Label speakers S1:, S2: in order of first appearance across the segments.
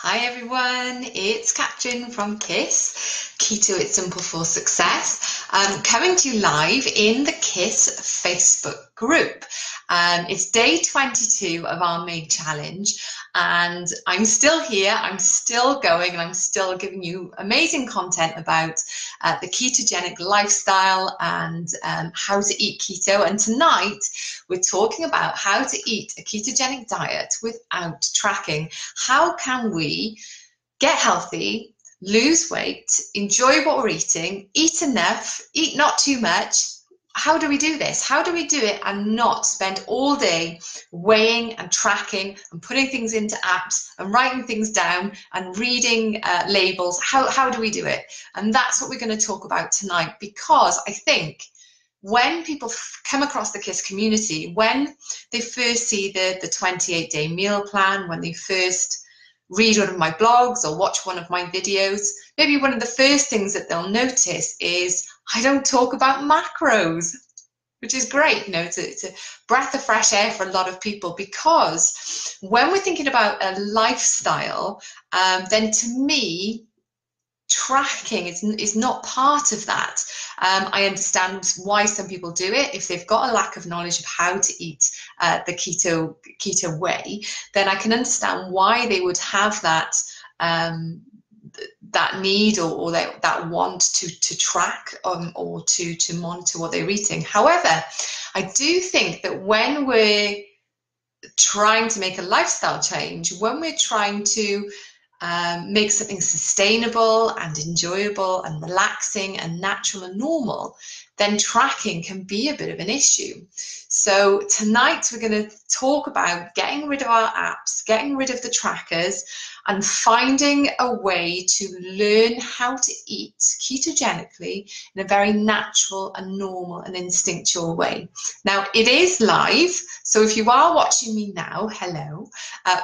S1: Hi everyone, it's Catherine from KISS, Keto It's Simple for Success, coming to you live in the KISS Facebook group. It's day 22 of our May challenge, and I'm still here, I'm still going, and I'm still giving you amazing content about the ketogenic lifestyle and how to eat keto. And tonight we're talking about how to eat a ketogenic diet without tracking. How can we get healthy, lose weight, enjoy what we're eating, eat enough, eat not too much? How do we do this? How do we do it and not spend all day weighing and tracking and putting things into apps and writing things down and reading labels? How do we do it? And that's what we're going to talk about tonight, because I think when people come across the KISS community, when they first see the 28-day meal plan, when they first read one of my blogs or watch one of my videos, maybe one of the first things that they'll notice is I don't talk about macros, which is great. You know, it's a breath of fresh air for a lot of people, because when we're thinking about a lifestyle, then to me, tracking is not part of that. I understand why some people do it. If they've got a lack of knowledge of how to eat the keto way, then I can understand why they would have that that need or that want to track or to monitor what they're eating. However, I do think that when we're trying to make a lifestyle change, when we're trying to make something sustainable and enjoyable and relaxing and natural and normal, then tracking can be a bit of an issue. So tonight we're going to talk about getting rid of our apps, getting rid of the trackers, and finding a way to learn how to eat ketogenically in a very natural and normal and instinctual way. Now, it is live, so if you are watching me now, hello.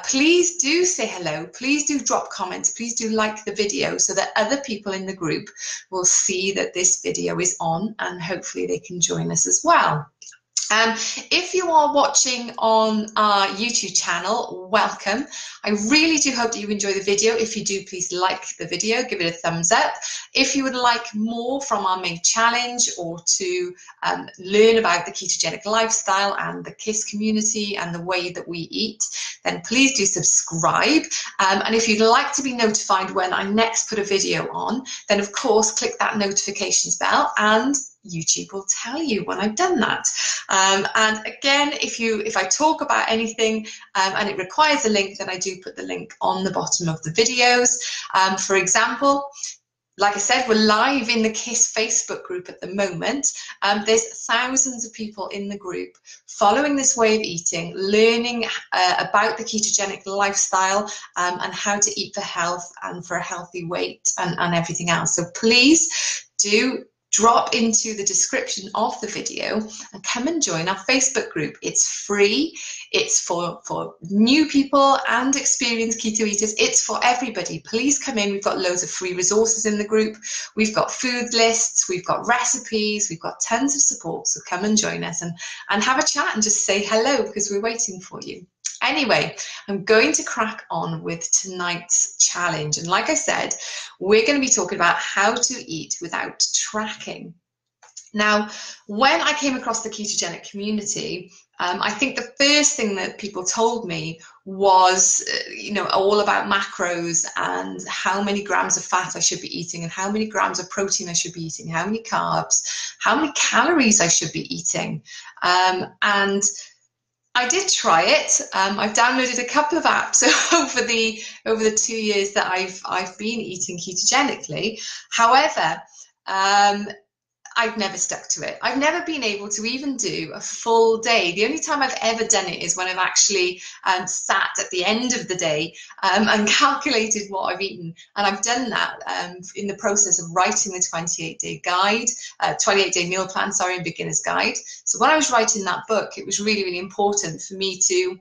S1: Please do say hello, please do drop comments, please do like the video so that other people in the group will see that this video is on, and hopefully they can join us as well. If you are watching on our YouTube channel, welcome. I really do hope that you enjoy the video. If you do, please like the video, give it a thumbs up. If you would like more from our main challenge, or to learn about the ketogenic lifestyle and the KISS community and the way that we eat, then please do subscribe. And if you'd like to be notified when I next put a video on, then of course click that notifications bell and YouTube will tell you when I've done that. And again, if I talk about anything and it requires a link, then I do put the link on the bottom of the videos. For example, like I said, we're live in the KISS Facebook group at the moment. There's thousands of people in the group following this way of eating, learning about the ketogenic lifestyle and how to eat for health and for a healthy weight and everything else. So please do drop into the description of the video and come and join our Facebook group. It's free. It's for new people and experienced keto eaters. It's for everybody. Please come in. We've got loads of free resources in the group. We've got food lists. We've got recipes. We've got tons of support. So come and join us and have a chat and just say hello, because we're waiting for you. Anyway, I'm going to crack on with tonight's challenge. And like I said, we're going to be talking about how to eat without tracking. Now, when I came across the ketogenic community, I think the first thing that people told me was, all about macros and how many grams of fat I should be eating and how many grams of protein I should be eating, how many carbs, how many calories I should be eating. And I did try it. I've downloaded a couple of apps over the 2 years that I've been eating ketogenically. However, I've never stuck to it. I've never been able to even do a full day. The only time I've ever done it is when I've actually sat at the end of the day and calculated what I've eaten. And I've done that in the process of writing the 28-day guide, 28-day meal plan, and beginner's guide. So when I was writing that book, it was really, really important for me to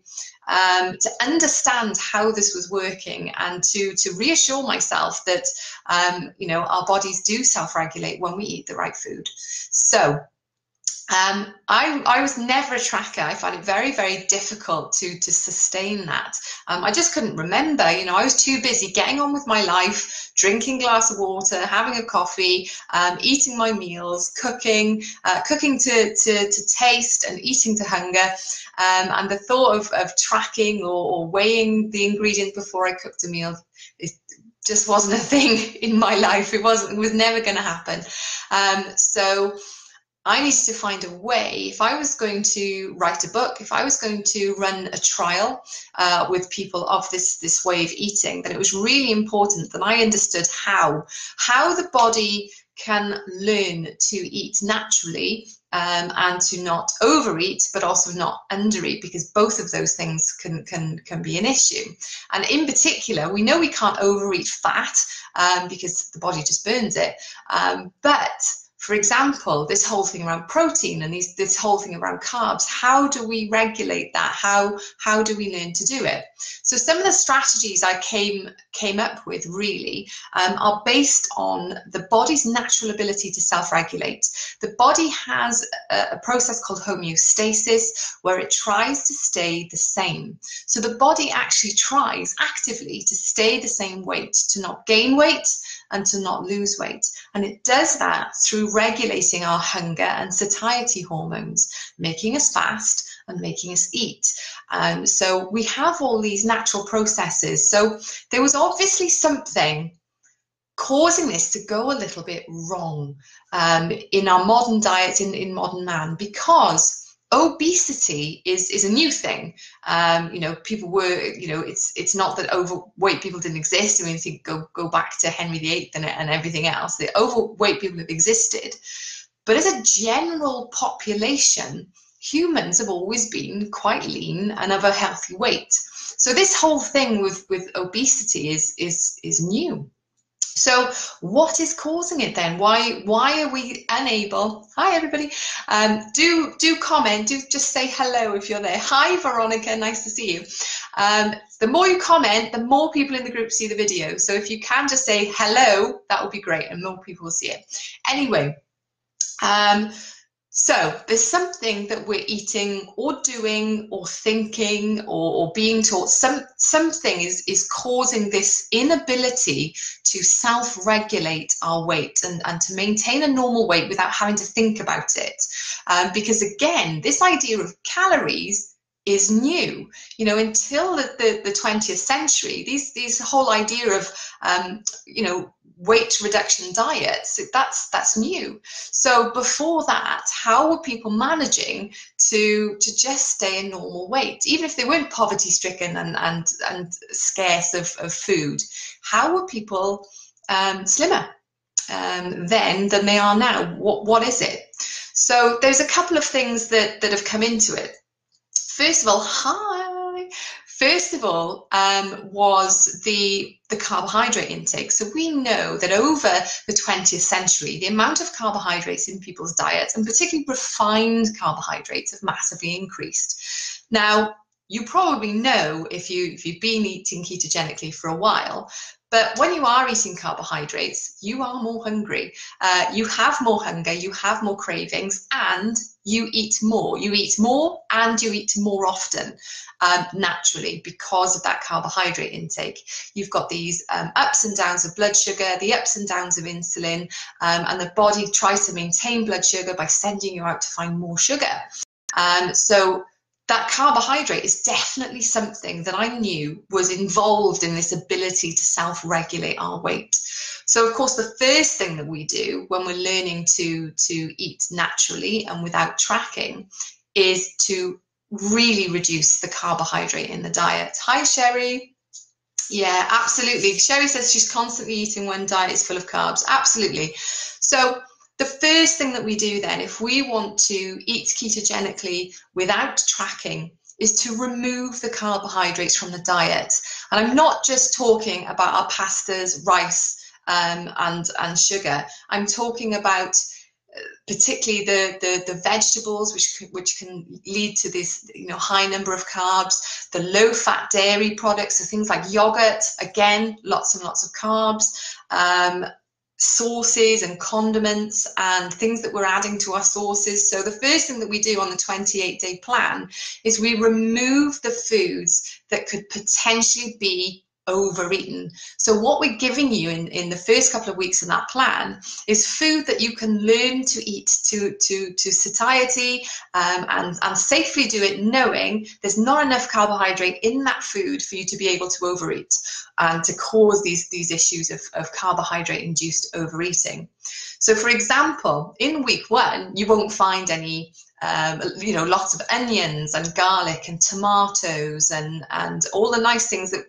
S1: understand how this was working and to reassure myself that our bodies do self-regulate when we eat the right food. So I was never a tracker. I found it very, very difficult to sustain that. I just couldn't remember. I was too busy getting on with my life, drinking a glass of water, having a coffee, eating my meals, cooking to taste and eating to hunger. And the thought of tracking or weighing the ingredients before I cooked a meal, it just wasn't a thing in my life. It was never going to happen. So I needed to find a way. If I was going to write a book, if I was going to run a trial with people of this way of eating, then it was really important that I understood how the body can learn to eat naturally and to not overeat, but also not undereat, because both of those things can be an issue. And in particular, we know we can't overeat fat because the body just burns it, but for example, this whole thing around protein and this whole thing around carbs, how do we regulate that? How do we learn to do it? So some of the strategies I came up with really are based on the body's natural ability to self-regulate. The body has a process called homeostasis where it tries to stay the same. So the body actually tries actively to stay the same weight, to not gain weight and to not lose weight. And it does that through regulating our hunger and satiety hormones, making us fast and making us eat. So we have all these natural processes. So there was obviously something causing this to go a little bit wrong in our modern diet, in modern man, because obesity is a new thing. People were, it's not that overweight people didn't exist. I mean, if you go back to Henry VIII and everything else, the overweight people have existed. But as a general population, humans have always been quite lean and of a healthy weight. So this whole thing with obesity is new. So what is causing it then? Why are we unable? Hi everybody. Do comment. Do just say hello if you're there. Hi Veronica, nice to see you. The more you comment, the more people in the group see the video. So if you can just say hello, that would be great, and more people will see it. Anyway, so there's something that we're eating or doing or thinking or being taught. Something is causing this inability to self-regulate our weight and to maintain a normal weight without having to think about it. Because again, this idea of calories is new. Until the 20th century, these whole idea of weight reduction diets, that's new. So before that, how were people managing to just stay a normal weight, even if they weren't poverty stricken and scarce of food? How were people slimmer then than they are now? What is it? So there's a couple of things that have come into it. First of all, was the carbohydrate intake. So we know that over the 20th century, the amount of carbohydrates in people's diets, and particularly refined carbohydrates, have massively increased. Now, you probably know if you've been eating ketogenically for a while, but when you are eating carbohydrates, you are more hungry. You have more hunger, you have more cravings, and you eat more. You eat more and you eat more often, naturally, because of that carbohydrate intake. You've got these ups and downs of blood sugar, the ups and downs of insulin, and the body tries to maintain blood sugar by sending you out to find more sugar. So that carbohydrate is definitely something that I knew was involved in this ability to self-regulate our weight. So of course, the first thing that we do when we're learning to eat naturally and without tracking is to really reduce the carbohydrate in the diet. Hi, Sherry. Yeah, absolutely. Sherry says she's constantly eating when diet is full of carbs. Absolutely. So the first thing that we do then, if we want to eat ketogenically without tracking, is to remove the carbohydrates from the diet. And I'm not just talking about our pastas, rice, and sugar. I'm talking about particularly the vegetables, which can lead to this high number of carbs, the low-fat dairy products, so things like yogurt, again, lots and lots of carbs. sauces and condiments and things that we're adding to our sauces. So the first thing that we do on the 28-day plan is we remove the foods that could potentially be overeaten. So what we're giving you in the first couple of weeks in that plan is food that you can learn to eat to satiety, and safely do it knowing there's not enough carbohydrate in that food for you to be able to overeat and to cause these issues of carbohydrate induced overeating. So for example, in week 1 you won't find any lots of onions and garlic and tomatoes and all the nice things that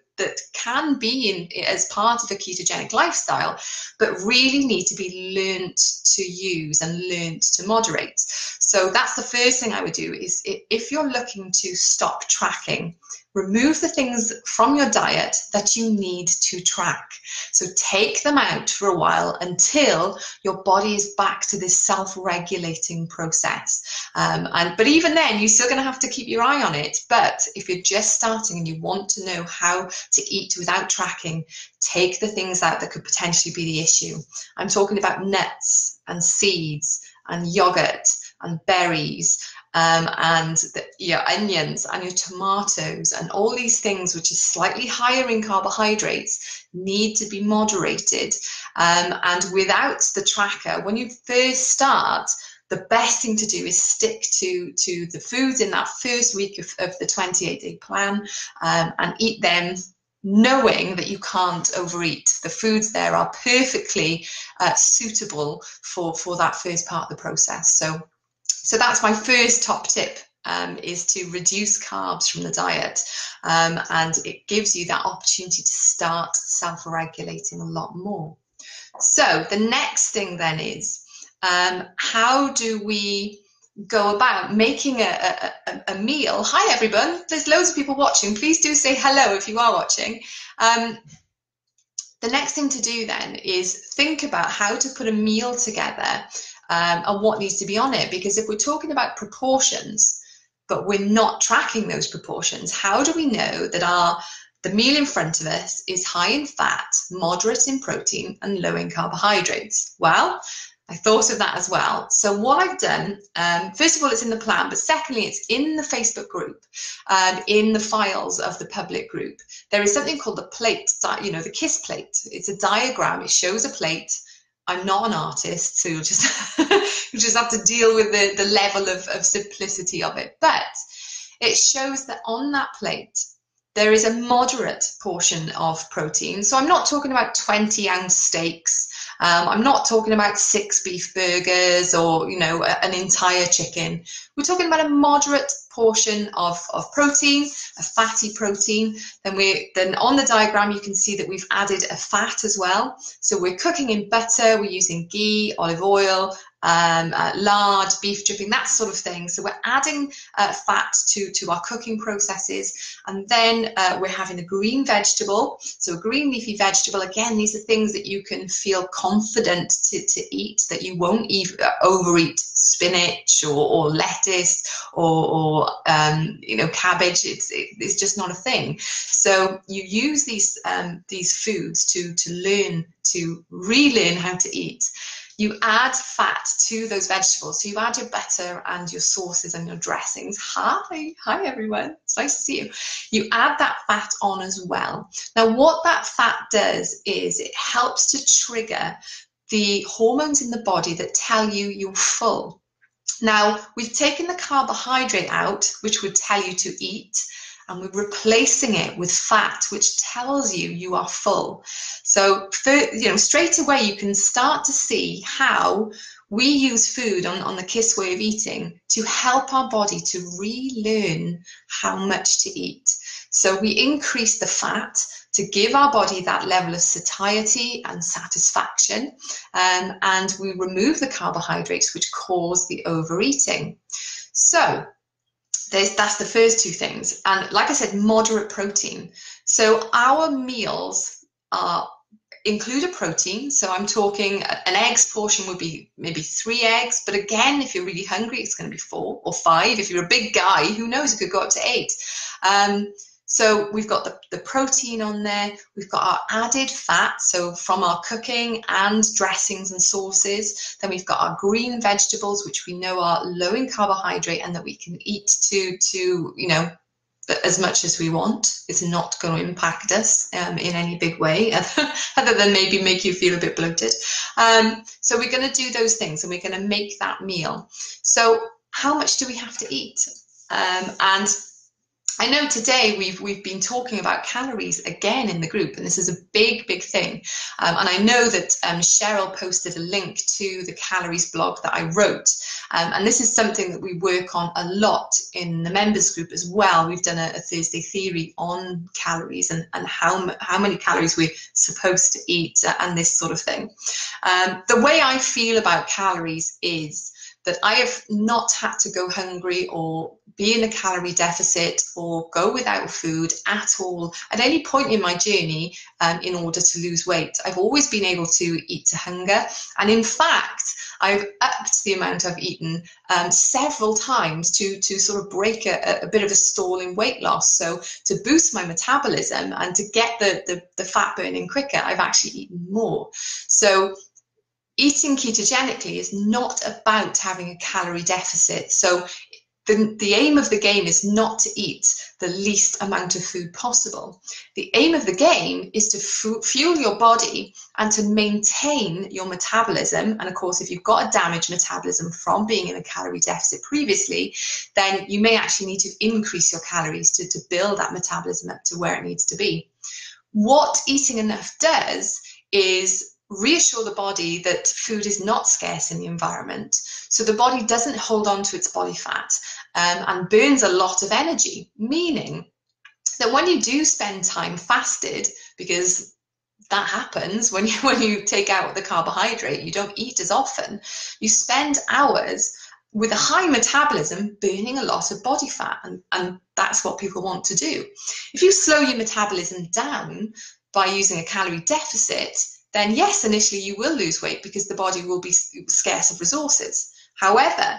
S1: can be as part of a ketogenic lifestyle, but really need to be learnt to use and learnt to moderate. So that's the first thing I would do, is if you're looking to stop tracking, remove the things from your diet that you need to track. So take them out for a while until your body is back to this self-regulating process. But even then, you're still going to have to keep your eye on it. But if you're just starting and you want to know how to eat without tracking, take the things out that could potentially be the issue. I'm talking about nuts and seeds and yogurt and berries, and your onions and your tomatoes, and all these things which are slightly higher in carbohydrates need to be moderated. And without the tracker, when you first start, the best thing to do is stick to the foods in that first week of the 28-day plan, and eat them knowing that you can't overeat. The foods there are perfectly suitable for that first part of the process. So that's my first top tip, is to reduce carbs from the diet, and it gives you that opportunity to start self-regulating a lot more. So the next thing then is, how do we go about making a meal? Hi everyone, there's loads of people watching. Please do say hello if you are watching. The next thing to do then is think about how to put a meal together, and what needs to be on it. Because if we're talking about proportions, but we're not tracking those proportions, how do we know that the meal in front of us is high in fat, moderate in protein, and low in carbohydrates? Well, I thought of that as well. So what I've done, first of all, it's in the plan, but secondly, it's in the Facebook group, in the files of the public group. There is something called the plate, the KISS plate. It's a diagram. It shows a plate. I'm not an artist, so you'll just you just have to deal with the level of simplicity of it. But it shows that on that plate there is a moderate portion of protein. So I'm not talking about 20-ounce steaks. I'm not talking about 6 beef burgers or an entire chicken. We're talking about a moderate portion of protein, a fatty protein. Then on the diagram you can see that we've added a fat as well. So we're cooking in butter, we're using ghee, olive oil, lard, beef dripping, that sort of thing. So we're adding fat to our cooking processes, and then we're having a green vegetable. So a green leafy vegetable, again, these are things that you can feel confident to eat, that you won't overeat spinach or lettuce or cabbage. It's just not a thing. So you use these foods to relearn how to eat. You add fat to those vegetables. So you add your butter and your sauces and your dressings. Hi everyone. It's nice to see you. You add that fat on as well. Now, what that fat does is it helps to trigger the hormones in the body that tell you you're full. Now, we've taken the carbohydrate out, which would tell you to eat, and we're replacing it with fat, which tells you you are full. So, straight away you can start to see how we use food on the KISS way of eating to help our body to relearn how much to eat. So we increase the fat to give our body that level of satiety and satisfaction, and we remove the carbohydrates which cause the overeating. So that's the first two things. And like I said, moderate protein. So our meals include a protein. So I'm talking an eggs portion would be maybe 3 eggs. But again, if you're really hungry, it's going to be 4 or 5. If you're a big guy, who knows, it could go up to 8. So we've got the protein on there, we've got our added fat, so from our cooking and dressings and sauces. Then we've got our green vegetables, which we know are low in carbohydrate and that we can eat to you know, as much as we want. It's not going to impact us in any big way, other than maybe make you feel a bit bloated. So we're going to do those things and we're going to make that meal. So how much do we have to eat? And I know today we've been talking about calories again in the group, and this is a big thing. And I know that Cheryl posted a link to the calories blog that I wrote. And this is something that we work on a lot in the members group as well. We've done a Thursday theory on calories and how many calories we're supposed to eat and this sort of thing. The way I feel about calories is that I have not had to go hungry or be in a calorie deficit or go without food at all at any point in my journey in order to lose weight. I've always been able to eat to hunger, and in fact I've upped the amount I've eaten several times to sort of break a bit of a stall in weight loss. So to boost my metabolism and to get the fat burning quicker, I've actually eaten more. So eating ketogenically is not about having a calorie deficit. So the aim of the game is not to eat the least amount of food possible. The aim of the game is to fuel your body and to maintain your metabolism. And of course, if you've got a damaged metabolism from being in a calorie deficit previously, then you may actually need to increase your calories to build that metabolism up to where it needs to be. What eating enough does is reassure the body that food is not scarce in the environment, so the body doesn't hold on to its body fat and burns a lot of energy, meaning that when you do spend time fasted, because that happens when you take out the carbohydrate, you don't eat as often, you spend hours with a high metabolism burning a lot of body fat, and that's what people want to do. If you slow your metabolism down by using a calorie deficit, then yes, initially you will lose weight because the body will be scarce of resources. However,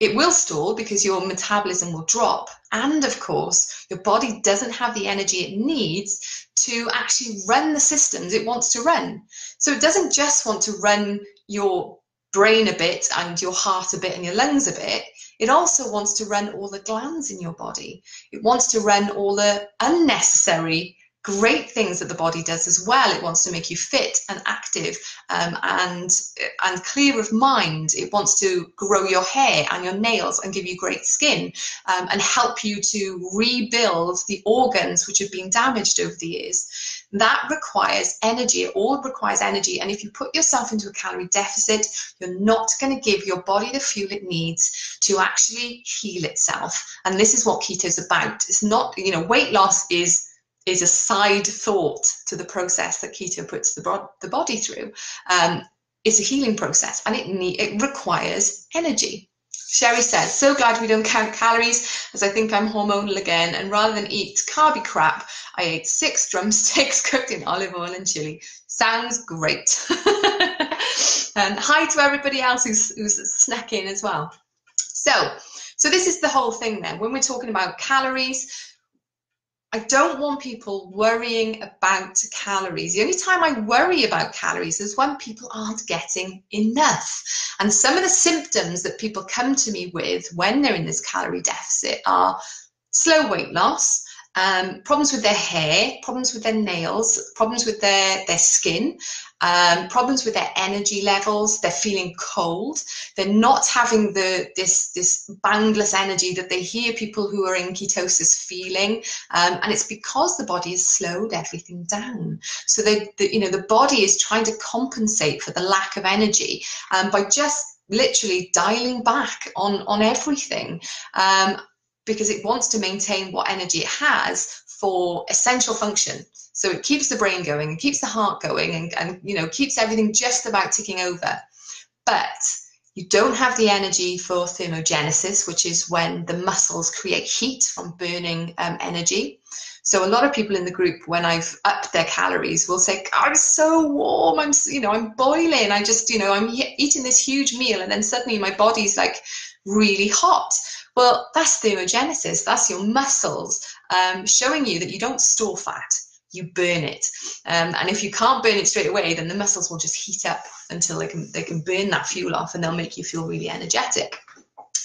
S1: it will stall because your metabolism will drop. And of course, your body doesn't have the energy it needs to actually run the systems it wants to run. So it doesn't just want to run your brain a bit and your heart a bit and your lungs a bit. It also wants to run all the glands in your body. It wants to run all the unnecessary great things that the body does as well. It wants to make you fit and active and clear of mind. It wants to grow your hair and your nails and give you great skin and help you to rebuild the organs which have been damaged over the years. That requires energy. It all requires energy. And if you put yourself into a calorie deficit, you're not going to give your body the fuel it needs to actually heal itself. And this is what keto is about. It's not, you know, weight loss is a side thought to the process that keto puts the body through. It's a healing process, and it requires energy. Sherry says, so glad we don't count calories, as I think I'm hormonal again, and rather than eat carby crap, I ate 6 drumsticks cooked in olive oil and chili. Sounds great. And hi to everybody else who's snuck in as well. So this is the whole thing then. When we're talking about calories, I don't want people worrying about calories. The only time I worry about calories is when people aren't getting enough. And some of the symptoms that people come to me with when they're in this calorie deficit are slow weight loss, problems with their hair, problems with their nails, problems with their skin, problems with their energy levels. They're feeling cold. They're not having this boundless energy that they hear people who are in ketosis feeling, and it's because the body has slowed everything down. So the body is trying to compensate for the lack of energy by just literally dialing back on everything. Because it wants to maintain what energy it has for essential function. So it keeps the brain going and keeps the heart going and keeps everything just about ticking over. But you don't have the energy for thermogenesis, which is when the muscles create heat from burning energy. So a lot of people in the group, when I've upped their calories, will say, I'm so warm, I'm boiling, I'm eating this huge meal, and then suddenly my body's like really hot. Well, that's thermogenesis. That's your muscles showing you that you don't store fat, you burn it. And if you can't burn it straight away, then the muscles will just heat up until they can burn that fuel off, and they'll make you feel really energetic.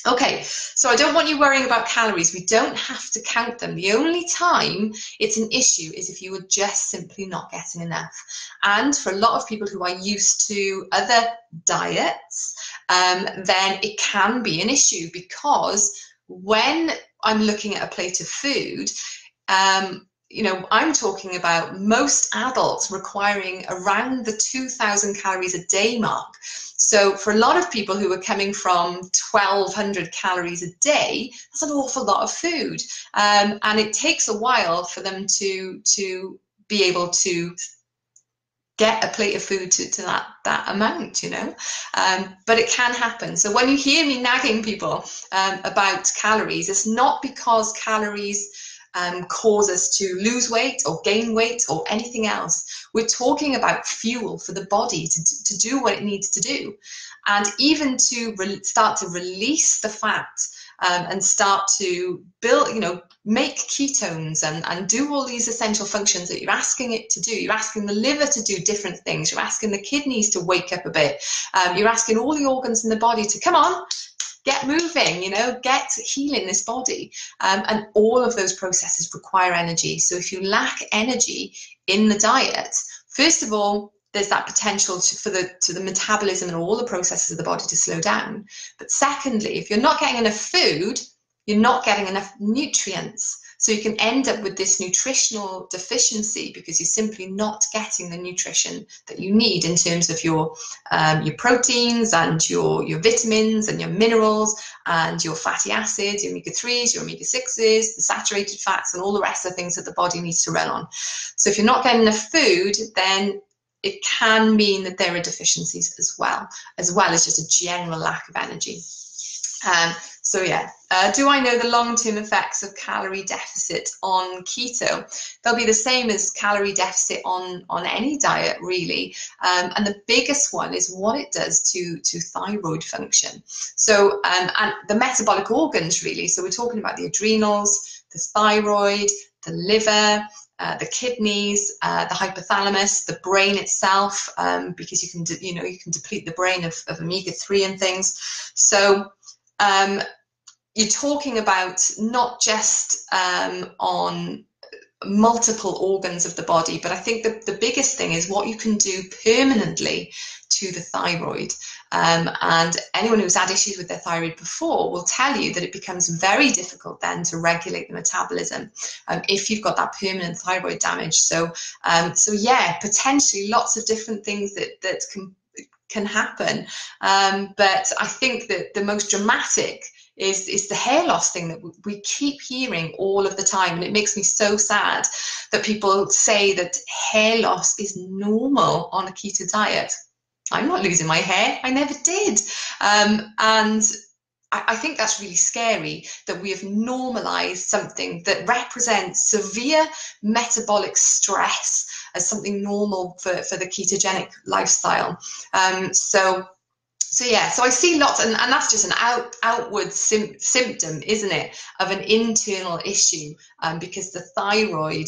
S1: Okay, so I don't want you worrying about calories. We don't have to count them. The only time it's an issue is if you are just simply not getting enough. And for a lot of people who are used to other diets, then it can be an issue, because when I'm looking at a plate of food, you know, I'm talking about most adults requiring around the 2,000 calories a day mark. So for a lot of people who are coming from 1,200 calories a day, that's an awful lot of food. And it takes a while for them to be able to get a plate of food to that amount, you know. But it can happen. So when you hear me nagging people about calories, it's not because calories cause us to lose weight or gain weight or anything else. We're talking about fuel for the body to do what it needs to do, and even to start to release the fat and start to build, you know, make ketones and do all these essential functions that you're asking it to do. You're asking the liver to do different things. You're asking the kidneys to wake up a bit. You're asking all the organs in the body to come on, get moving, you know, get healing this body. And all of those processes require energy. So if you lack energy in the diet, first of all, there's that potential for the metabolism and all the processes of the body to slow down. But secondly, if you're not getting enough food, you're not getting enough nutrients. So you can end up with this nutritional deficiency because you're simply not getting the nutrition that you need in terms of your proteins and your vitamins and your minerals and your fatty acids, your omega-3s, your omega-6s, the saturated fats, and all the rest of the things that the body needs to run on. So if you're not getting enough food, then it can mean that there are deficiencies as well as just a general lack of energy. So yeah, do I know the long-term effects of calorie deficit on keto? They'll be the same as calorie deficit on any diet, really. And the biggest one is what it does to thyroid function. So, and the metabolic organs, really. So we're talking about the adrenals, the thyroid, the liver, the kidneys, the hypothalamus, the brain itself, because you can deplete the brain of omega-3 and things. So you're talking about not just on multiple organs of the body, but I think the biggest thing is what you can do permanently to the thyroid. And anyone who's had issues with their thyroid before will tell you that it becomes very difficult then to regulate the metabolism if you've got that permanent thyroid damage. So yeah, potentially lots of different things that can happen. But I think that the most dramatic is the hair loss thing that we keep hearing all of the time. And it makes me so sad that people say that hair loss is normal on a keto diet. I'm not losing my hair. I never did. And I think that's really scary that we have normalized something that represents severe metabolic stress as something normal for the ketogenic lifestyle. So yeah, so I see lots, and that's just an outward symptom, isn't it, of an internal issue, because the thyroid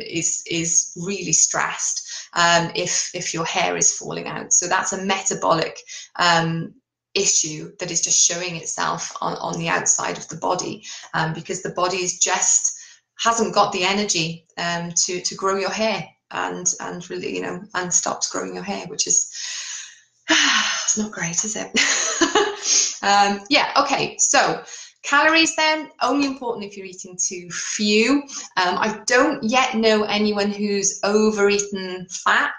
S1: is really stressed if your hair is falling out. So that's a metabolic issue that is just showing itself on the outside of the body, because the body is just hasn't got the energy to grow your hair and really, you know, and stops growing your hair, which is it's not great, is it? Yeah, okay, so calories then, only important if you're eating too few. I don't yet know anyone who's overeaten fat.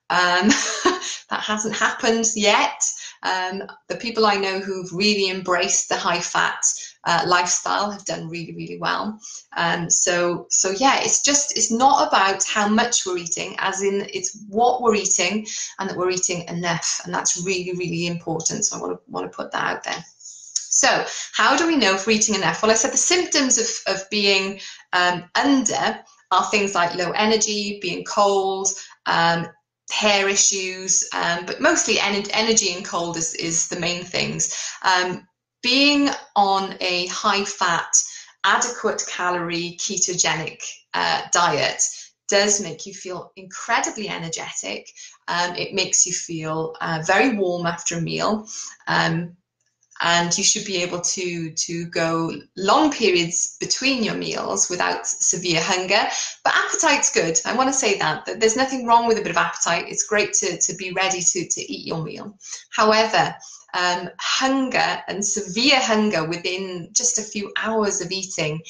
S1: That hasn't happened yet. The people I know who've really embraced the high fat lifestyle have done really, really well. So yeah, it's not about how much we're eating, as in it's what we're eating and that we're eating enough, and that's really, really important. So I want to put that out there. So how do we know if we're eating enough? Well, I said the symptoms of being under are things like low energy, being cold, hair issues, but mostly energy and cold is the main things. being on a high fat, adequate calorie, ketogenic diet does make you feel incredibly energetic. It makes you feel very warm after a meal. And you should be able to go long periods between your meals without severe hunger. But appetite's good. I want to say that there's nothing wrong with a bit of appetite. It's great to be ready to eat your meal. However, hunger and severe hunger within just a few hours of eating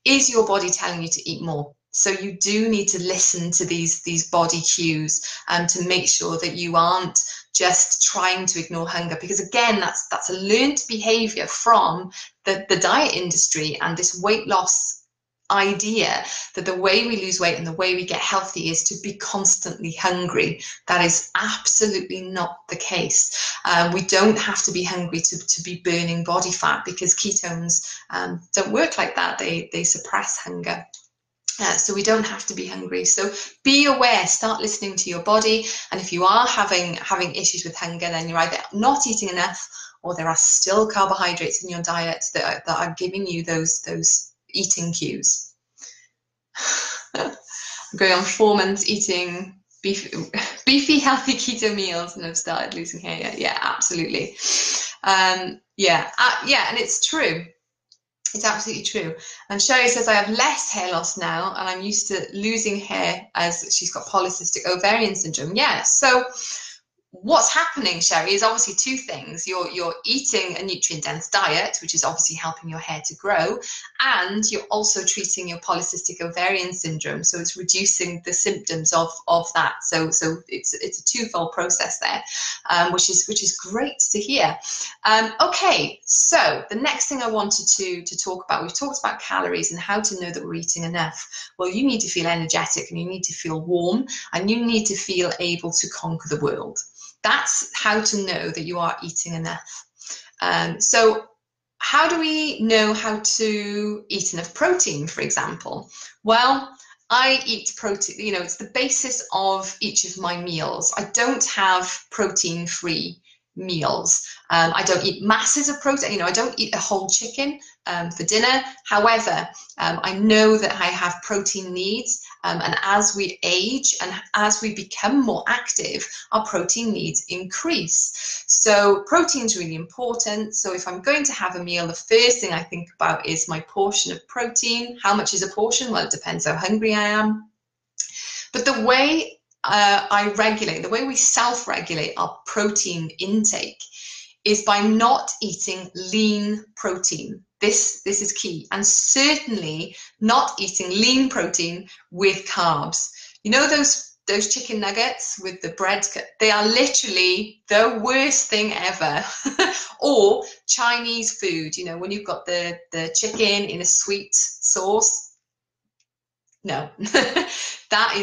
S1: is your body telling you to eat more. So you do need to listen to these body cues to make sure that you aren't just trying to ignore hunger, because again, that's a learned behavior from the diet industry and this weight loss idea that the way we lose weight and the way we get healthy is to be constantly hungry. That is absolutely not the case. We don't have to be hungry to be burning body fat, because ketones don't work like that. They suppress hunger. So we don't have to be hungry. So be aware, start listening to your body. And if you are having issues with hunger, then you're either not eating enough, or there are still carbohydrates in your diet that are giving you those eating cues. I'm going on 4 months eating beefy, healthy keto meals, and I've started losing hair. Yeah, absolutely. And it's true. It's absolutely true. And Sherry says, I have less hair loss now, and I'm used to losing hair as she's got polycystic ovarian syndrome. Yeah, so what's happening, Sherry, is obviously two things. You're eating a nutrient-dense diet, which is obviously helping your hair to grow, and you're also treating your polycystic ovarian syndrome, so it's reducing the symptoms of that. So it's a twofold process there, which is great to hear. Okay, so the next thing I wanted to talk about, we've talked about calories and how to know that we're eating enough. Well, you need to feel energetic, and you need to feel warm, and you need to feel able to conquer the world. That's how to know that you are eating enough. So how do we know how to eat enough protein, for example? Well, I eat protein, it's the basis of each of my meals. I don't have protein-free meals. I don't eat masses of protein. I don't eat a whole chicken for dinner. However, I know that I have protein needs, and as we age and as we become more active, our protein needs increase. So protein is really important. So if I'm going to have a meal, the first thing I think about is my portion of protein. How much is a portion? Well, it depends how hungry I am. But the way the way we self-regulate our protein intake is by not eating lean protein. This is key, and certainly not eating lean protein with carbs. Those chicken nuggets with the bread, they are literally the worst thing ever. Or Chinese food, when you've got the chicken in a sweet sauce. No, that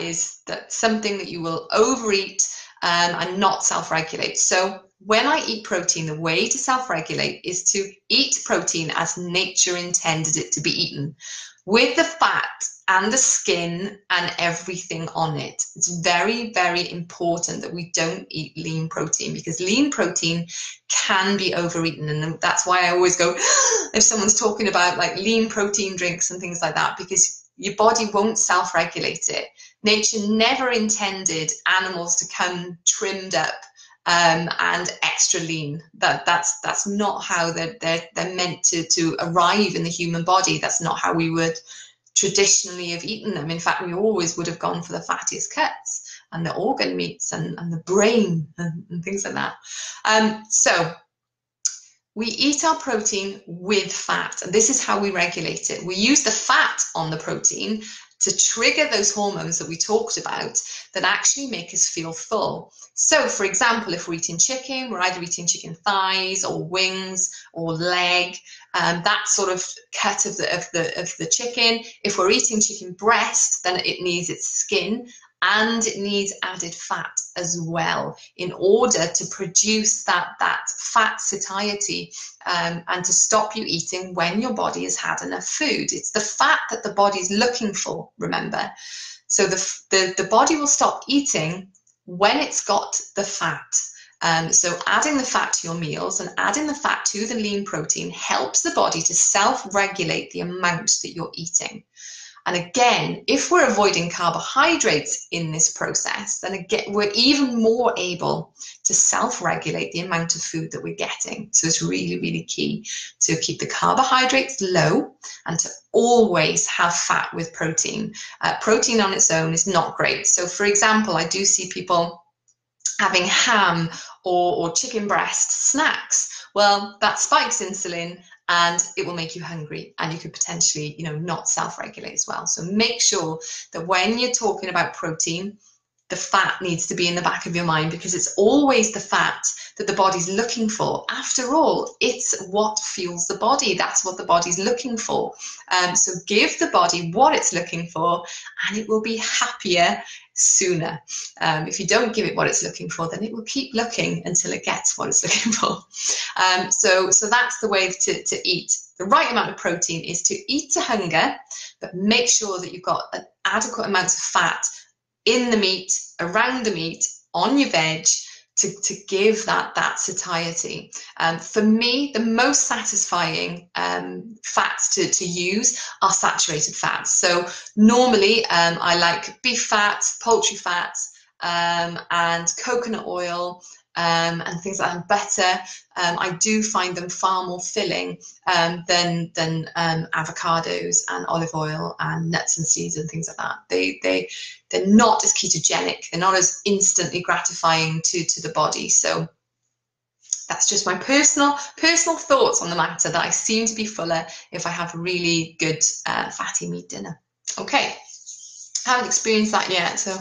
S1: is something that you will overeat and not self-regulate. So when I eat protein, the way to self-regulate is to eat protein as nature intended it to be eaten, with the fat and the skin and everything on it. It's very, very important that we don't eat lean protein, because lean protein can be overeaten. And that's why I always go, if someone's talking about like lean protein drinks and things like that, because your body won't self-regulate it. Nature never intended animals to come trimmed up and extra lean. That's not how they're meant to arrive in the human body. That's not how we would traditionally have eaten them. In fact, we always would have gone for the fattiest cuts and the organ meats and the brain and things like that. So we eat our protein with fat, and this is how we regulate it. We use the fat on the protein to trigger those hormones that we talked about that actually make us feel full. So, for example, if we're eating chicken, we're either eating chicken thighs or wings or leg, that sort of cut of the chicken. If we're eating chicken breast, then it needs its skin, and it needs added fat as well in order to produce that fat satiety and to stop you eating when your body has had enough food. It's the fat that the body's looking for, remember. So the body will stop eating when it's got the fat. So adding the fat to your meals and adding the fat to the lean protein helps the body to self-regulate the amount that you're eating. And again, if we're avoiding carbohydrates in this process, then again, we're even more able to self-regulate the amount of food that we're getting. So it's really, really key to keep the carbohydrates low and to always have fat with protein. Protein on its own is not great. So for example, I do see people having ham or chicken breast snacks. Well, that spikes insulin and it will make you hungry, and you could potentially, not self-regulate as well. So make sure that when you're talking about protein, the fat needs to be in the back of your mind, because it's always the fat that the body's looking for. After all, it's what fuels the body. That's what the body's looking for. So give the body what it's looking for, and it will be happier sooner. If you don't give it what it's looking for, then it will keep looking until it gets what it's looking for. So that's the way to eat. The right amount of protein is to eat to hunger, but make sure that you've got an adequate amount of fat in the meat, around the meat, on your veg, to give that satiety. For me, the most satisfying fats to use are saturated fats. So normally I like beef fat, poultry fat, and coconut oil, and things like that, butter. I do find them far more filling than avocados and olive oil and nuts and seeds and things like that. They're not as ketogenic. They're not as instantly gratifying to the body. So that's just my personal thoughts on the matter, that I seem to be fuller if I have a really good fatty meat dinner. Okay. Haven't experienced that yet. So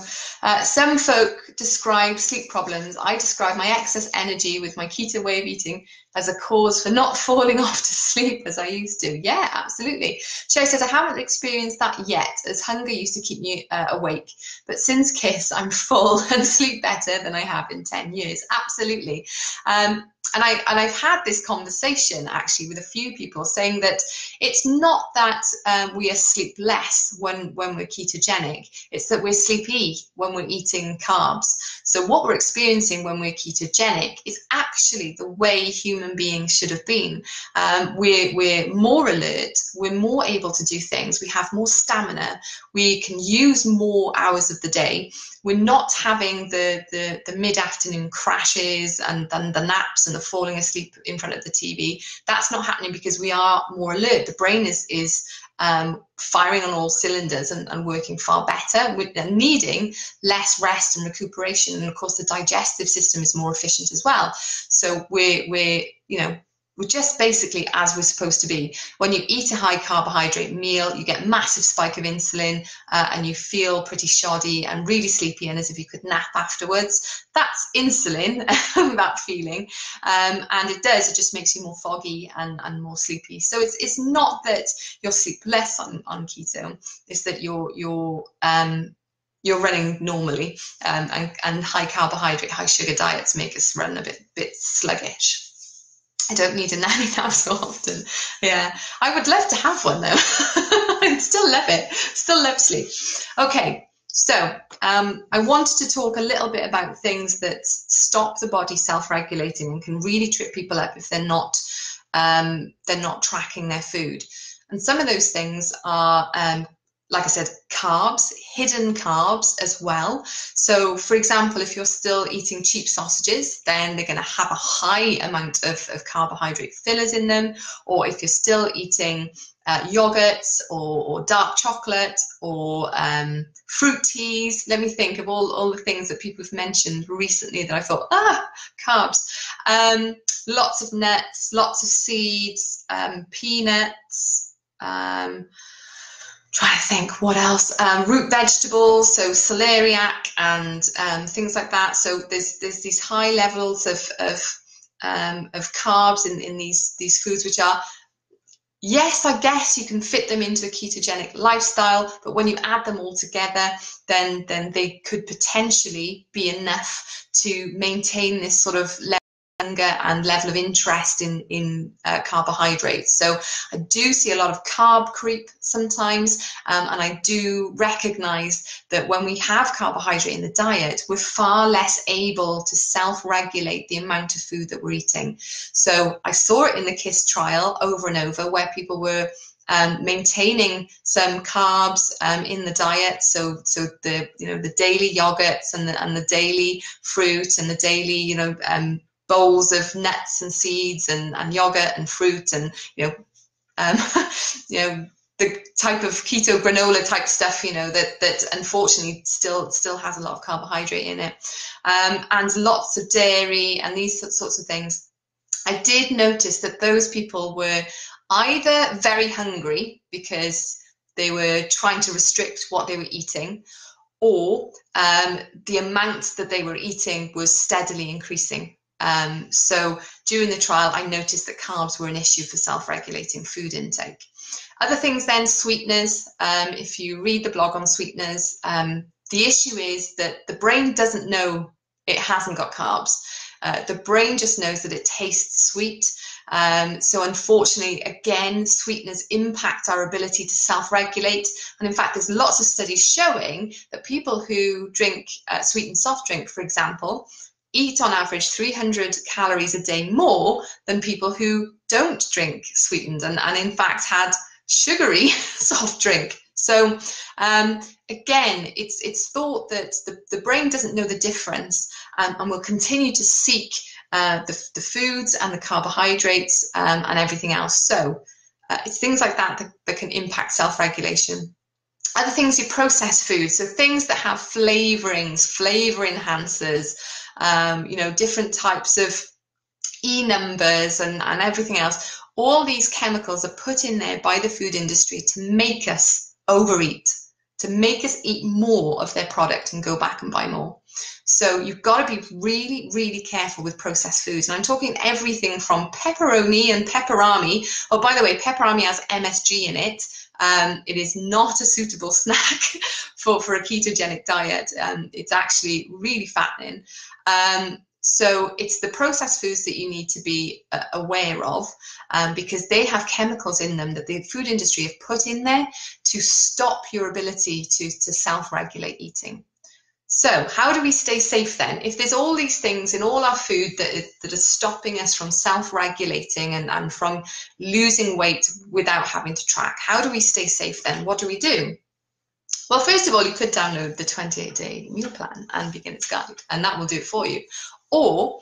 S1: some folk describe sleep problems. I describe my excess energy with my keto way of eating as a cause for not falling off to sleep as I used to. Yeah, absolutely. Sherry says, I haven't experienced that yet, as hunger used to keep me awake. But since KISS, I'm full and sleep better than I have in 10 years. Absolutely. And I've had this conversation actually with a few people, saying that it's not that we are sleep less when we're ketogenic, it's that we're sleepy when we're eating carbs. So what we're experiencing when we're ketogenic is actually the way human beings should have been. We're more alert, we're more able to do things, we have more stamina, we can use more hours of the day. We're not having the mid-afternoon crashes and the naps and the falling asleep in front of the TV. That's not happening because we are more alert. The brain is firing on all cylinders and working far better, and needing less rest and recuperation. And of course, the digestive system is more efficient as well. So we're just basically as we're supposed to be. When you eat a high carbohydrate meal, you get a massive spike of insulin and you feel pretty shoddy and really sleepy and as if you could nap afterwards. That's insulin, that feeling. And it just makes you more foggy and more sleepy. So it's not that you'll sleep less on keto, it's that you're running normally, and high carbohydrate, high sugar diets make us run a bit sluggish. I don't need a nanny nap so often. Yeah, I would love to have one though. I still love it. Still love sleep. Okay, so I wanted to talk a little bit about things that stop the body self-regulating and can really trip people up if they're not tracking their food. And some of those things are, like I said, carbs, hidden carbs as well. So for example, if you're still eating cheap sausages, then they're going to have a high amount of carbohydrate fillers in them. Or if you're still eating yogurts or dark chocolate or fruit teas, let me think of all the things that people have mentioned recently that I thought, carbs. Lots of nuts, lots of seeds, peanuts, trying to think what else, root vegetables, so celeriac and things like that. So there's these high levels of carbs in these foods, which are, yes, I guess you can fit them into a ketogenic lifestyle, but when you add them all together, then they could potentially be enough to maintain this sort of level hunger and level of interest in carbohydrates. So I do see a lot of carb creep sometimes, and I do recognize that when we have carbohydrate in the diet, we're far less able to self-regulate the amount of food that we're eating. So I saw it in the KISS trial over and over, where people were maintaining some carbs in the diet, so the the daily yogurts and the daily fruit and the daily bowls of nuts and seeds and yogurt and fruit and the type of keto granola type stuff that unfortunately still has a lot of carbohydrate in it, and lots of dairy and these sorts of things. I did notice that those people were either very hungry because they were trying to restrict what they were eating, or the amount that they were eating was steadily increasing. So during the trial, I noticed that carbs were an issue for self-regulating food intake. Other things then, sweeteners. If you read the blog on sweeteners, the issue is that the brain doesn't know it hasn't got carbs. The brain just knows that it tastes sweet. So unfortunately, again, sweeteners impact our ability to self-regulate. And in fact, there's lots of studies showing that people who drink sweetened soft drink, for example, eat on average 300 calories a day more than people who don't drink sweetened and in fact had sugary soft drink. So again, it's thought that the brain doesn't know the difference, and will continue to seek the foods and the carbohydrates and everything else. So it's things like that can impact self-regulation. Other things, your processed foods, so things that have flavorings, flavor enhancers, different types of numbers and everything else. All these chemicals are put in there by the food industry to make us overeat, to make us eat more of their product and go back and buy more. So you've got to be really, really careful with processed foods. And I'm talking everything from pepperoni and pepperami. Oh, by the way, pepperami has MSG in it. It is not a suitable snack for a ketogenic diet. It's actually really fattening. So it's the processed foods that you need to be aware of, because they have chemicals in them that the food industry have put in there to stop your ability to self-regulate eating. So how do we stay safe then? If there's all these things in all our food that are stopping us from self-regulating and from losing weight without having to track, how do we stay safe then? What do we do? Well, first of all, you could download the 28-day meal plan and beginner's guide, and that will do it for you. Or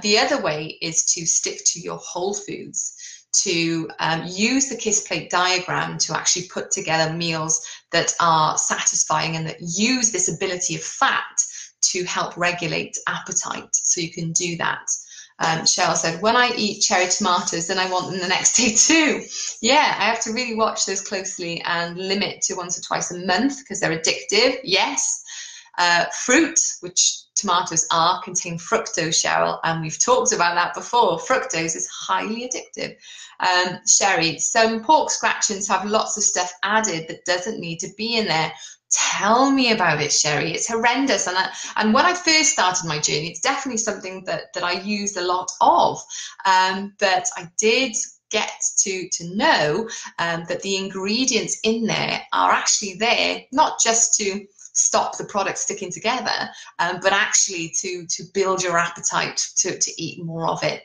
S1: the other way is to stick to your whole foods, to use the KISS plate diagram to actually put together meals that are satisfying and that use this ability of fat to help regulate appetite. So you can do that. Cheryl said, when I eat cherry tomatoes, then I want them the next day too. Yeah, I have to really watch those closely and limit to once or twice a month because they're addictive. Yes. Fruit, which tomatoes are, contain fructose, Cheryl, and we've talked about that before. Fructose is highly addictive. Sherry, some pork scratchings have lots of stuff added that doesn't need to be in there. Tell me about it, Sherry. It's horrendous. And when I first started my journey, it's definitely something that I used a lot of. But I did get to know that the ingredients in there are actually there, not just to stop the product sticking together, but actually to build your appetite to eat more of it.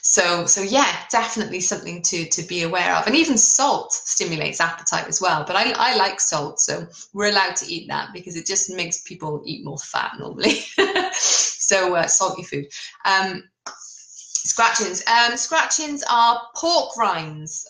S1: So yeah, definitely something to be aware of. And even salt stimulates appetite as well. But I like salt, so we're allowed to eat that because it just makes people eat more fat normally. So salty food. Scratchings. Scratchings are pork rinds,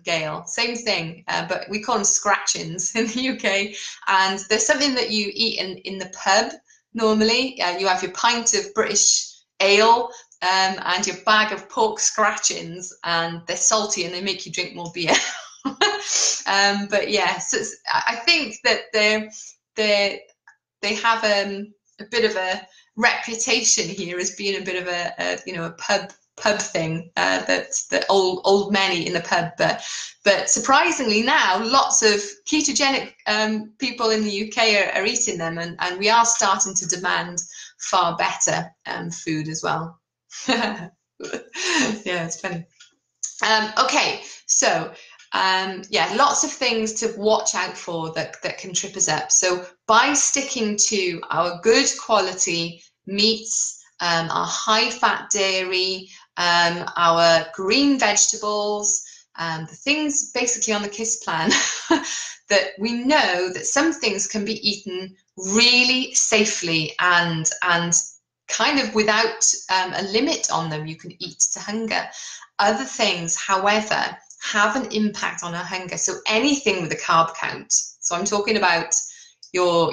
S1: Gail. Same thing, but we call them scratchings in the UK. And there's something that you eat in the pub normally. You have your pint of British ale and your bag of pork scratchings, and they're salty and they make you drink more beer. But yeah, so I think that they have a bit of a reputation here as being a bit of a pub thing, that old men eat in the pub, but surprisingly now lots of ketogenic people in the UK are eating them, and we are starting to demand far better food as well. Yeah, it's funny. Okay, so yeah, lots of things to watch out for that can trip us up. So by sticking to our good quality meats, our high fat dairy, our green vegetables, the things basically on the KISS plan that we know that some things can be eaten really safely and kind of without a limit on them. You can eat to hunger. Other things, however, have an impact on our hunger. So anything with a carb count. So I'm talking about your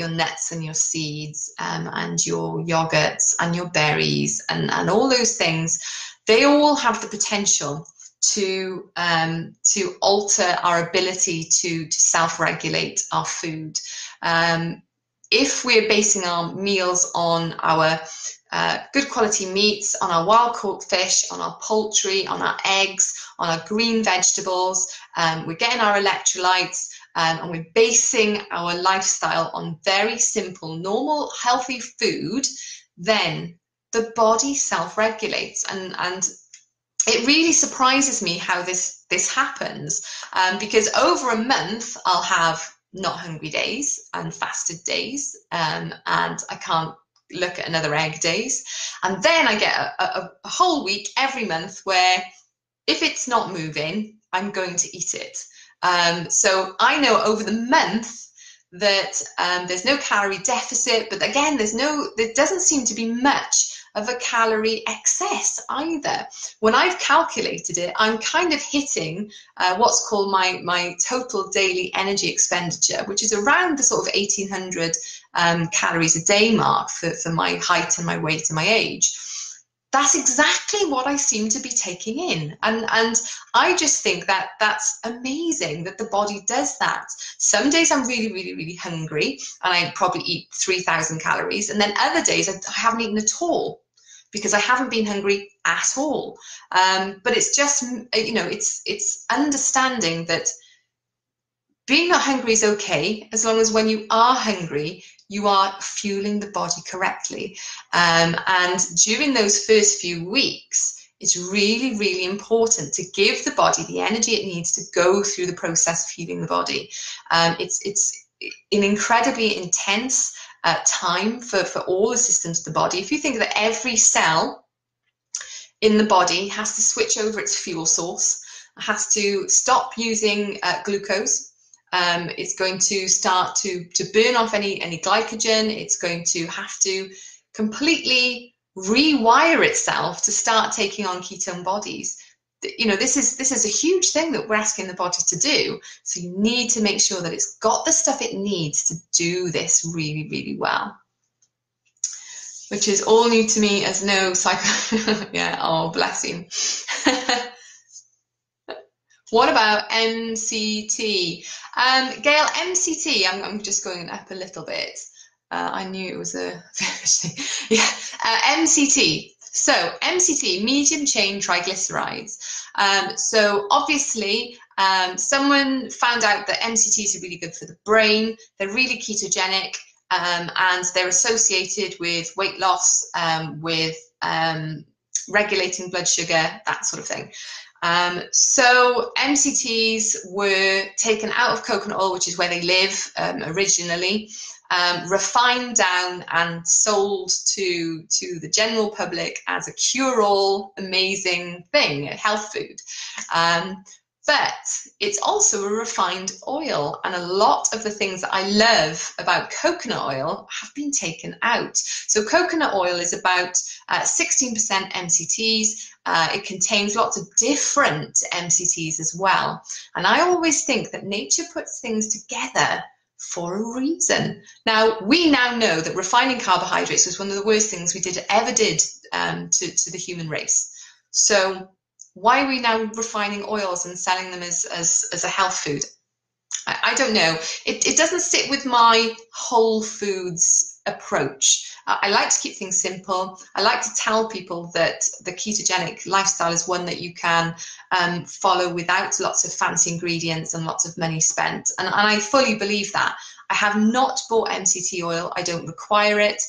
S1: nuts and your seeds, and your yogurts and your berries and all those things. They all have the potential to alter our ability to self-regulate our food. If we're basing our meals on our good quality meats, on our wild caught fish, on our poultry, on our eggs, on our green vegetables, we're getting our electrolytes, and we're basing our lifestyle on very simple, normal, healthy food, then the body self-regulates. And it really surprises me how this happens, because over a month I'll have not hungry days and fasted days, and I can't look at another egg days, and then I get a whole week every month where if it's not moving, I'm going to eat it. So I know over the month that there's no calorie deficit, but again, there doesn't seem to be much of a calorie excess either. When I've calculated it, I'm kind of hitting what's called my total daily energy expenditure, which is around the sort of 1800 calories a day mark for my height and my weight and my age. That's exactly what I seem to be taking in. And I just think that that's amazing that the body does that. Some days I'm really, really, really hungry and I probably eat 3,000 calories. And then other days I haven't eaten at all because I haven't been hungry at all. But it's just, it's understanding that being not hungry is okay, as long as when you are hungry, you are fueling the body correctly. And during those first few weeks, it's really, really important to give the body the energy it needs to go through the process of healing the body. It's an incredibly intense time for all the systems of the body. If you think that every cell in the body has to switch over its fuel source, has to stop using glucose, it's going to start to burn off any glycogen. It's going to have to completely rewire itself to start taking on ketone bodies. This is a huge thing that we're asking the body to do. So you need to make sure that it's got the stuff it needs to do this really, really well. Which is all new to me as no psycho. Yeah, oh, bless you. What about MCT? Gail, MCT, I'm just going up a little bit. I knew it was a yeah, MCT. So MCT, medium chain triglycerides. So obviously, someone found out that MCTs are really good for the brain. They're really ketogenic, and they're associated with weight loss, with regulating blood sugar, that sort of thing. So MCTs were taken out of coconut oil, which is where they live originally, refined down and sold to the general public as a cure-all amazing thing, a health food. But it's also a refined oil, and a lot of the things that I love about coconut oil have been taken out. So coconut oil is about 16% MCTs. It contains lots of different MCTs as well. And I always think that nature puts things together for a reason. Now, we now know that refining carbohydrates was one of the worst things we ever did to the human race. So why are we now refining oils and selling them as a health food? I don't know. It doesn't sit with my whole foods approach. I like to keep things simple. I like to tell people that the ketogenic lifestyle is one that you can follow without lots of fancy ingredients and lots of money spent. And I fully believe that. I have not bought MCT oil. I don't require it.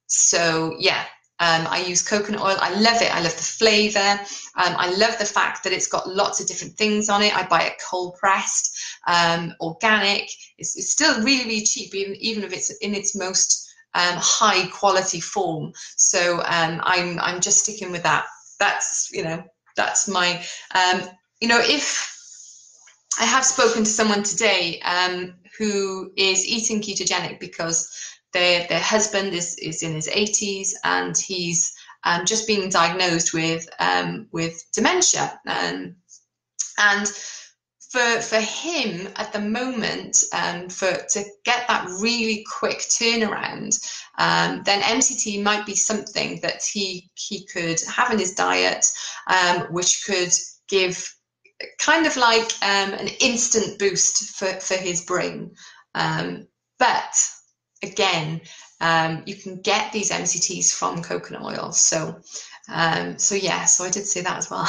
S1: So yeah, I use coconut oil. I love it. I love the flavour. I love the fact that it's got lots of different things on it. I buy it cold pressed, organic. It's still really, really cheap, even if it's in its most high quality form. So I'm just sticking with that. That's that's my if I have spoken to someone today who is eating ketogenic because their husband is in his 80s and he's just being diagnosed with dementia, and for him at the moment, to get that really quick turnaround, then MCT might be something that he could have in his diet, which could give kind of like an instant boost for his brain. But again, you can get these MCTs from coconut oil. So I did say that as well,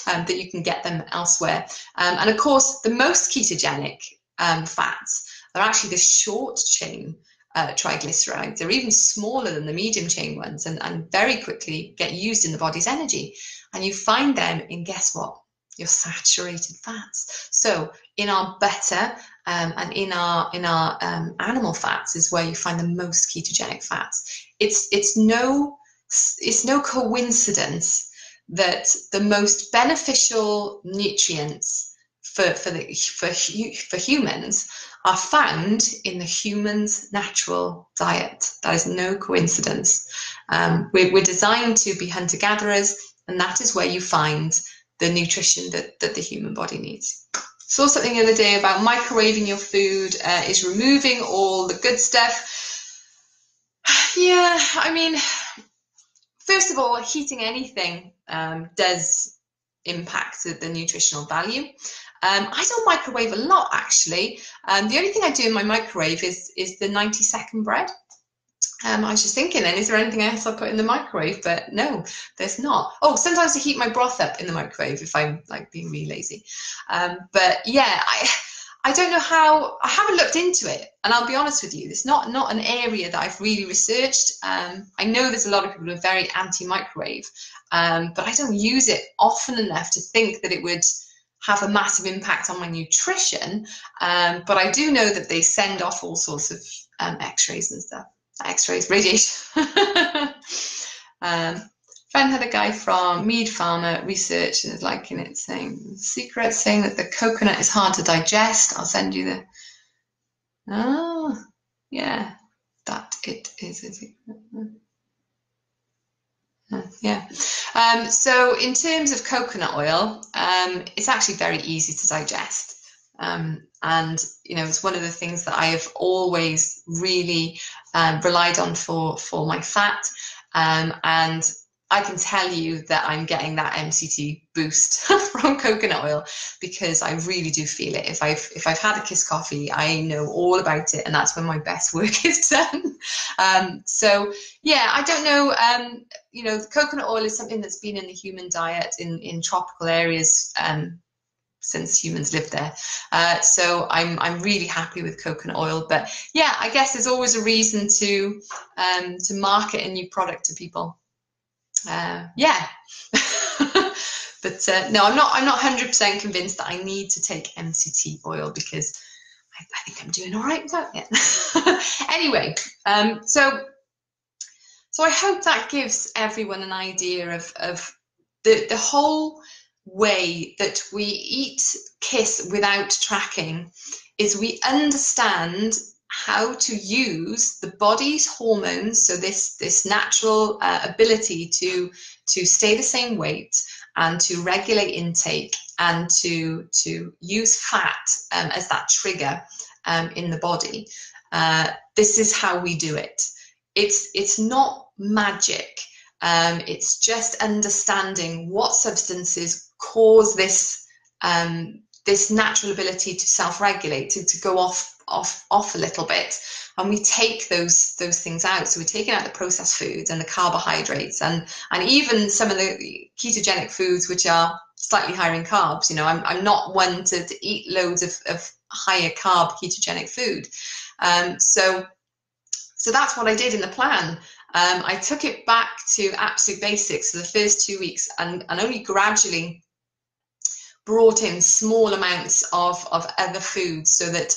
S1: that you can get them elsewhere. And of course, the most ketogenic fats are actually the short chain triglycerides. They're even smaller than the medium chain ones, and very quickly get used in the body's energy. And you find them in, guess what? Your saturated fats. So in our butter and in our animal fats is where you find the most ketogenic fats. It's no coincidence that the most beneficial nutrients for humans are found in the human's natural diet. That is no coincidence. We're designed to be hunter-gatherers, and that is where you find the nutrition that the human body needs. Saw something the other day about microwaving your food is removing all the good stuff. Yeah, I mean, first of all, heating anything does impact the nutritional value. I don't microwave a lot, actually. The only thing I do in my microwave is the 90-second bread. I was just thinking then, is there anything else I put in the microwave? But no, there's not. Oh, sometimes I heat my broth up in the microwave if I'm like being really lazy. But yeah, I don't know how, I haven't looked into it. And I'll be honest with you, it's not an area that I've really researched. I know there's a lot of people who are very anti-microwave, but I don't use it often enough to think that it would have a massive impact on my nutrition. But I do know that they send off all sorts of x-rays and stuff. X-rays, radiation. Friend had a guy from Mead Pharma research and is liking it, saying that the coconut is hard to digest. I'll send you the. Oh, yeah, that it is. Yeah. So in terms of coconut oil, it's actually very easy to digest. And it's one of the things that I have always really relied on for my fat, and I can tell you that I'm getting that MCT boost from coconut oil, because I really do feel it. If I've had a Kiss coffee, I know all about it, and that's when my best work is done. So yeah, I don't know. The coconut oil is something that's been in the human diet in tropical areas since humans lived there. So I'm really happy with coconut oil. But yeah, I guess there's always a reason to market a new product to people. Yeah. But no, I'm not 100% convinced that I need to take MCT oil, because I think I'm doing all right without it. Anyway, so I hope that gives everyone an idea of the whole way that we eat Kiss without tracking. Is we understand how to use the body's hormones, so this natural ability to stay the same weight and to regulate intake and to use fat as that trigger in the body. This is how we do it. It's not magic. It's just understanding what substances cause this natural ability to self-regulate, to go off a little bit, and we take those things out. So we're taking out the processed foods and the carbohydrates, and even some of the ketogenic foods which are slightly higher in carbs. I'm not one to eat loads of higher carb ketogenic food. So that's what I did in the plan. I took it back to absolute basics for the first 2 weeks, and only gradually brought in small amounts of other foods, so that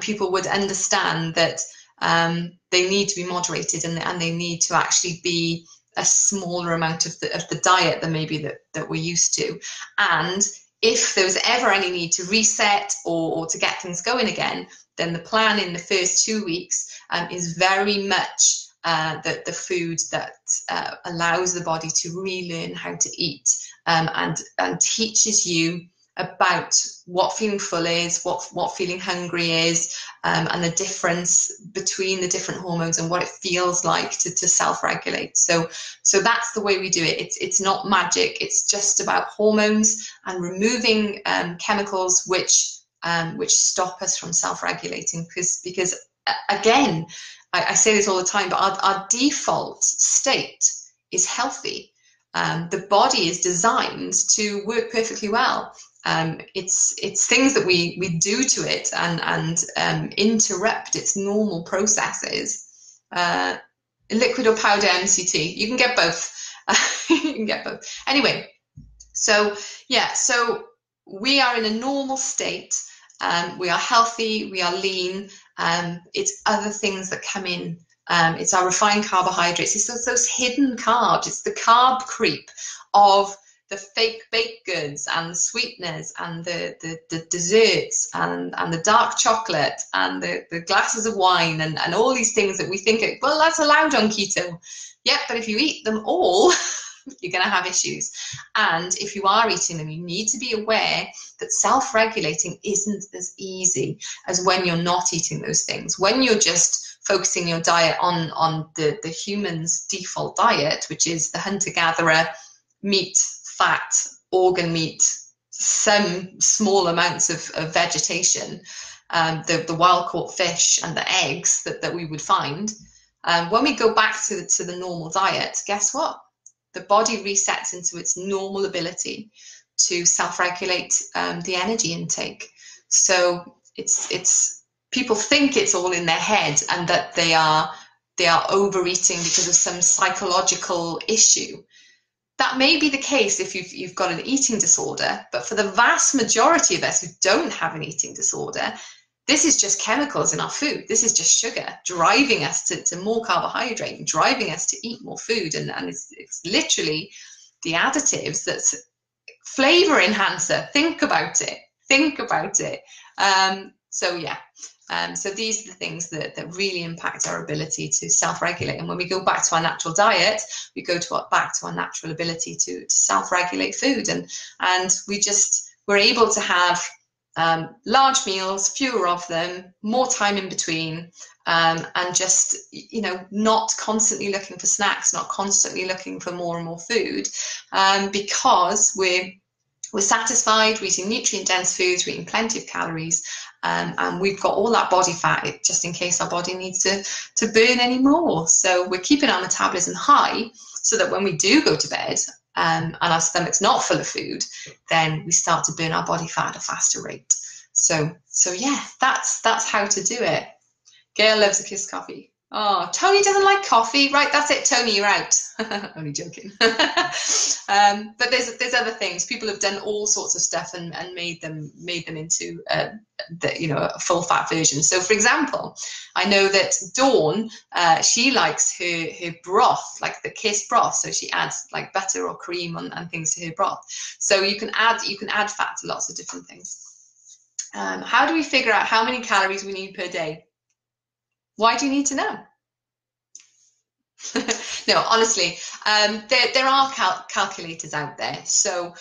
S1: people would understand that they need to be moderated, and they need to actually be a smaller amount of the diet than maybe that we're used to. And if there was ever any need to reset or to get things going again, then the plan in the first 2 weeks is very much the food that allows the body to relearn how to eat, and teaches you about what feeling full is, what feeling hungry is, and the difference between the different hormones and what it feels like to self-regulate. So that's the way we do it. It's not magic. It's just about hormones and removing chemicals which stop us from self-regulating. Because again, I say this all the time, but our default state is healthy. The body is designed to work perfectly well. It's things that we do to it and interrupt its normal processes. Liquid or powder MCT, you can get both. You can get both. Anyway, so yeah, so we are in a normal state. We are healthy. We are lean. It's other things that come in. It's our refined carbohydrates. It's those hidden carbs. It's the carb creep of the fake baked goods and the sweeteners and the desserts and the dark chocolate and the glasses of wine and all these things that we think, well, that's allowed on keto. Yeah, but if you eat them all, you're going to have issues. And if you are eating them, you need to be aware that self-regulating isn't as easy as when you're not eating those things. When you're just focusing your diet on the human's default diet, which is the hunter-gatherer, meat, fat, organ meat, some small amounts of vegetation, the wild-caught fish and the eggs that we would find. When we go back to the normal diet, guess what? The body resets into its normal ability to self-regulate the energy intake. So it's people think it's all in their head and that they are overeating because of some psychological issue. That may be the case if you've got an eating disorder, but for the vast majority of us who don't have an eating disorder, this is just chemicals in our food. This is just sugar driving us to more carbohydrate and driving us to eat more food. And it's literally the additives that's flavor enhancer. Think about it. Think about it. So yeah. So these are the things that really impact our ability to self-regulate. And when we go back to our natural diet, we go back to our natural ability to self-regulate food. And we're able to have large meals, fewer of them, more time in between, and just, not constantly looking for snacks, not constantly looking for more and more food, because we're satisfied, we're eating nutrient-dense foods, we're eating plenty of calories, and we've got all that body fat just in case our body needs to burn any more. So we're keeping our metabolism high so that when we do go to bed and our stomach's not full of food, then we start to burn our body fat at a faster rate. So yeah, that's how to do it. Gail loves a kiss coffee. Oh, Tony doesn't like coffee. Right, that's it, Tony, you're out. Only joking. But there's other things. People have done all sorts of stuff and made them into a full fat version. So for example, I know that Dawn, she likes her broth, like the Kiss broth. So she adds like butter or cream and things to her broth. So you can add fat to lots of different things. How do we figure out how many calories we need per day? Why do you need to know? No, honestly, there are calculators out there. So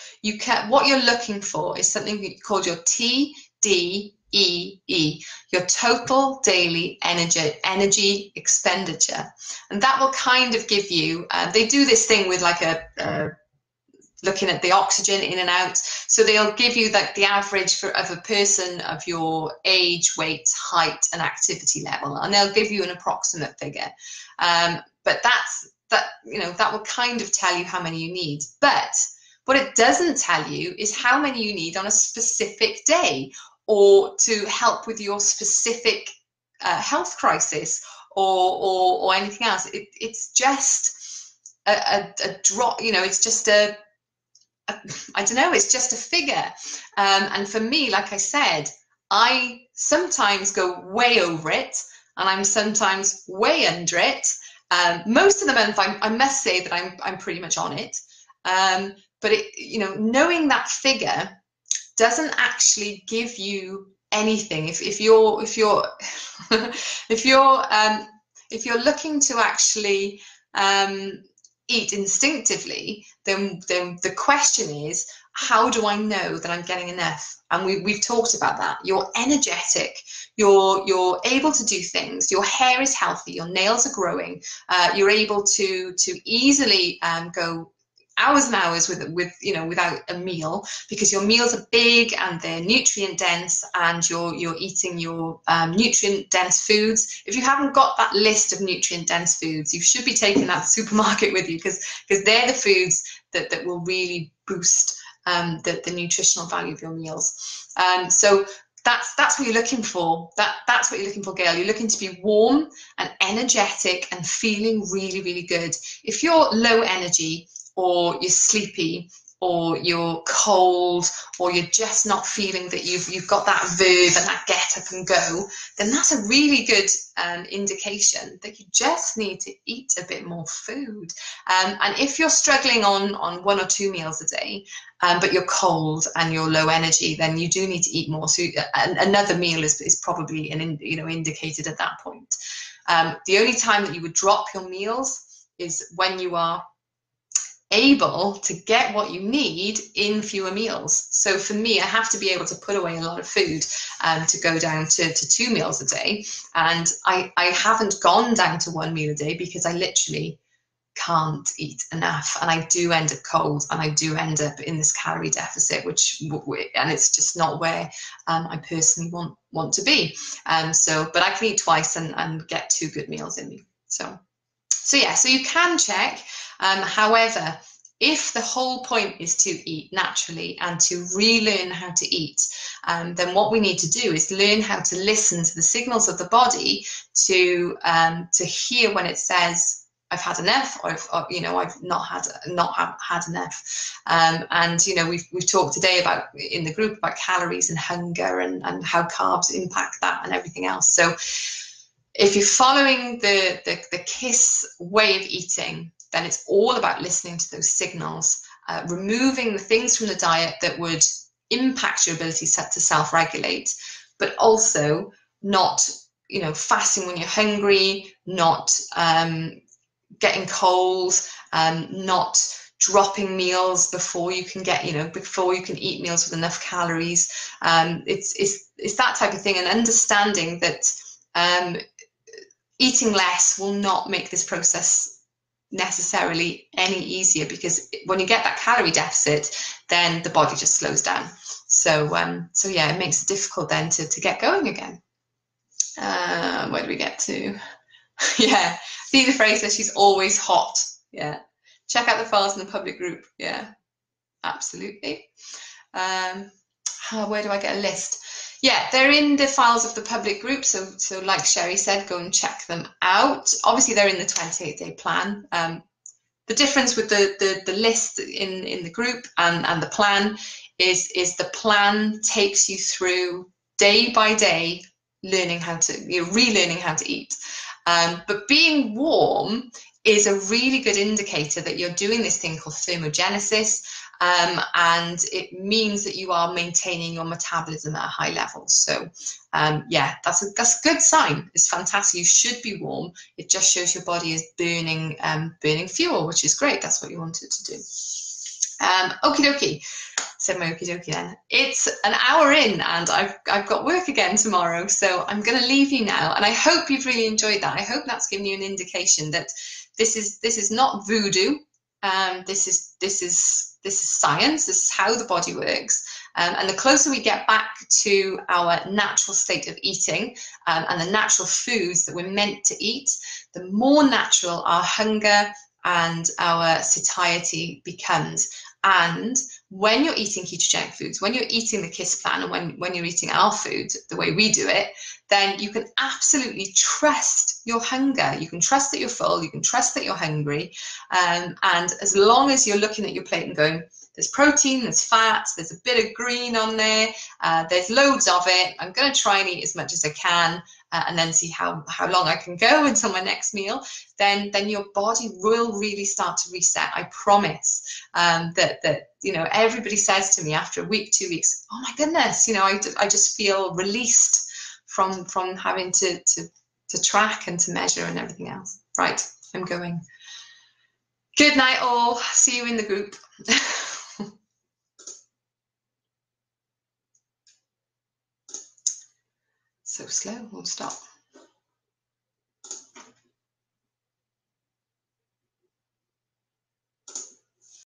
S1: what you're looking for is something called your TDEE, your total daily energy expenditure, and that will kind of give you. They do this thing with like looking at the oxygen in and out. So they'll give you like the average of a person of your age, weight, height, and activity level, and they'll give you an approximate figure. But that will kind of tell you how many you need. But what it doesn't tell you is how many you need on a specific day, or to help with your specific health crisis, or anything else. It's just a drop, you know, it's just I don't know, it's just a figure. And for me, like I said, I sometimes go way over it and I'm sometimes way under it. Most of the month, I must say that I'm pretty much on it. But it, you know, knowing that figure doesn't actually give you anything. If you're if you're looking to actually eat instinctively, then the question is, how do I know that I'm getting enough? And we've talked about that. You're energetic, you're able to do things, your hair is healthy, your nails are growing, you're able to easily go hours and hours with you know, without a meal, because your meals are big and they're nutrient dense, and you're eating your nutrient dense foods. If you haven't got that list of nutrient dense foods, you should be taking that supermarket with you, because they're the foods that will really boost the nutritional value of your meals. So that's what you're looking for. That's what you're looking for, Gail. You're looking to be warm and energetic and feeling really, really good. If you're low energy, or you're sleepy, or you're cold, or you're just not feeling that you've got that verve and that get up and go, then that's a really good indication that you just need to eat a bit more food. And if you're struggling on 1 or 2 meals a day, but you're cold and you're low energy, then you do need to eat more. So another meal is probably indicated at that point. The only time that you would drop your meals is when you are able to get what you need in fewer meals. So for me, I have to be able to put away a lot of food to go down to 2 meals a day. And I haven't gone down to 1 meal a day because I literally can't eat enough, and I do end up cold, and I do end up in this calorie deficit, and it's just not where I personally want to be. But I can eat twice and get 2 good meals in me. So yeah, so you can check. However, if the whole point is to eat naturally and to relearn how to eat, then what we need to do is learn how to listen to the signals of the body to hear when it says, I've had enough, or I've not had enough. And we've talked today in the group about calories and hunger and how carbs impact that and everything else. So if you're following the KISS way of eating, then it's all about listening to those signals, removing the things from the diet that would impact your ability to self-regulate, but also not, fasting when you're hungry, not getting cold, not dropping meals before you can before you can eat meals with enough calories. It's that type of thing, and understanding that eating less will not make this process necessarily any easier, because when you get that calorie deficit, then the body just slows down. So yeah, it makes it difficult then to get going again. Where do we get to? Yeah, Theta Frey says she's always hot. Yeah, check out the files in the public group. Yeah, absolutely. Where do I get a list? Yeah, they're in the files of the public group. So like Sherry said, go and check them out. Obviously, they're in the 28-day plan. The difference with the list in the group and the plan is the plan takes you through day by day, relearning how to eat. But being warm is a really good indicator that you're doing this thing called thermogenesis, and it means that you are maintaining your metabolism at a high level. So yeah, that's a good sign. It's fantastic. You should be warm. It just shows your body is burning fuel, which is great. That's what you want it to do. Okie dokie. Said my okie dokie then. It's an hour in and I've got work again tomorrow, so I'm going to leave you now, and I hope you've really enjoyed that. I hope that's given you an indication that this is not voodoo. This is science. This is how the body works, and the closer we get back to our natural state of eating and the natural foods that we're meant to eat, the more natural our hunger and our satiety becomes. And when you're eating ketogenic foods, when you're eating the KISS plan, and when you're eating our food the way we do it, then you can absolutely trust your hunger. You can trust that you're full, you can trust that you're hungry. And as long as you're looking at your plate and going, there's protein, there's fats, there's a bit of green on there, there's loads of it, I'm going to try and eat as much as I can, and then see how long I can go until my next meal, then your body will really start to reset. I promise. That you know, everybody says to me after a week, 2 weeks, oh my goodness, you know, I just feel released from having to track and to measure and everything else. Right, I'm going. Good night all. See you in the group. So slow, we'll stop.